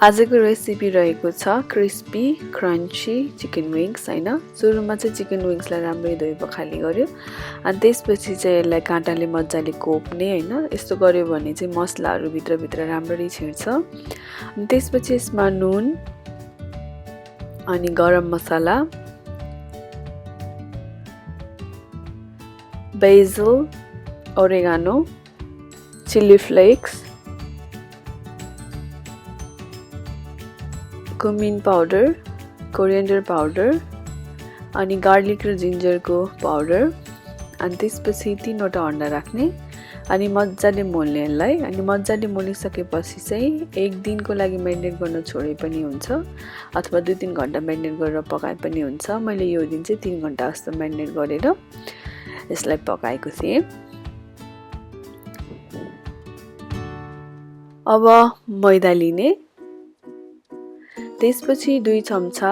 आजको रेसिपी रहेको छ क्रिस्पी क्रन्ची चिकन विङ्स हैन। सुरुमा चाहिँ चिकन विङ्सलाई राम्ररी धोइ पखाली गर्यो अनि त्यसपछि चाहिँ यसलाई काँटाले मजाले कोप्ने हैन। यस्तो गर्यो भने चाहिँ मसलाहरू भित्र राम्ररी छिर्छ। अनि त्यसपछि यसमा नुन अनि garam masala, basil, oregano, chilli flakes, cumin powder, coriander powder अनि गार्लिक र जिन्जरको पाउडर अनि त्यसपछि 3वटा अन्डा राख्ने अनि मजाले मोल्ने यसलाई। अनि मजाले मोलिसकेपछि चाहिँ 1 दिनको लागि मेरिनेट गर्न छोडे पनि हुन्छ अथवा 2-3 घण्टा मेरिनेट गरेर पकाए पनि हुन्छ। मैले यो दिन चाहिँ 3 घण्टा जस्तो मेरिनेट गरेर यसलाई पकाएको थिएँ। अब मैदा लिने, त्यसपछि 2 चम्चा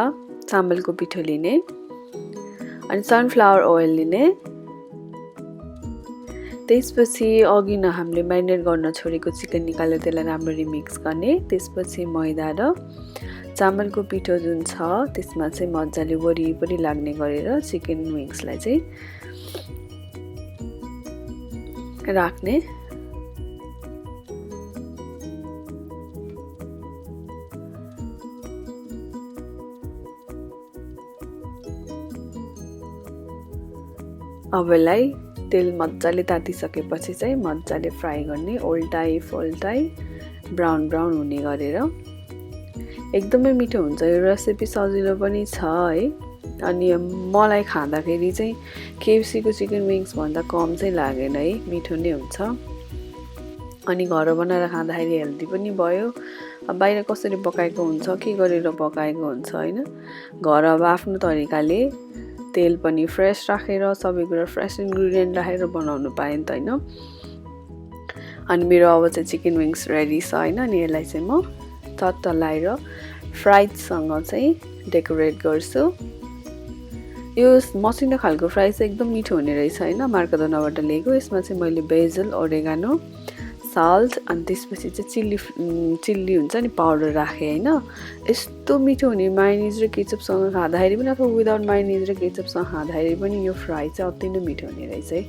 चामलको पिठो लिने अनि सनफ्लावर ओइल लिने। त्यसपछि अघि न हामीले म्यारिनेट गर्न छोडेको चिकन निकालेर त्यसलाई राम्ररी मिक्स गर्ने। त्यसपछि मैदा र चामलको पिठो जुन छ त्यसमा चाहिँ मजाले वरिपरि लाग्ने गरेर चिकन विङ्सलाई चाहिँ राख्ने। अब यसलाई तेल मजाले तातिसकेपछि चाहिँ मजाले फ्राई गर्ने, ओल्टाई फोल्टाई ब्राउन हुने गरेर। एकदमै मिठो हुन्छ यो रेसिपी, सजिलो पनि छ है। अनि मलाई खाँदाखेरि चाहिँ KFC को चिकन विङ्स भन्दा कम चाहिँ लागेन है, मिठो नै हुन्छ। अनि घर बनाएर खाँदाखेरि हेल्दी पनि भयो। अब बाहिर कसरी पकाएको हुन्छ, के गरेर पकाएको हुन्छ हैन। घर अब आफ्नो तरिकाले तेल पनि फ्रेश राखेर सबै कुरा फ्रेश इन्ग्रेडिएन्ट राखेर बनाउनु पाएँ नि त हैन। अनि मेरो अब चाहिँ चिकन विङ्स रेडी छ हैन। अनि यसलाई चाहिँ म तत्तलाएर फ्राइजसँग चाहिँ डेकोरेट गर्छु। यो मसिनो खालको फ्राइज चाहिँ एकदम मिठो हुने रहेछ हैन, मार्कादोनाबाट लिएको। यसमा चाहिँ मैले बेसिल, ओरेगानो, साल्ट अनि त्यसपछि चाहिँ चिल्ली हुन्छ नि पाउडर राखेँ हैन। यस्तो मिठो हुने मायोनिज र केचपसँग खाँदाखेरि पनि अथवा विदाउट मायोनिज र केचपसँग खाँदाखेरि पनि यो फ्राई चाहिँ अति नै मिठो हुने रहेछ है।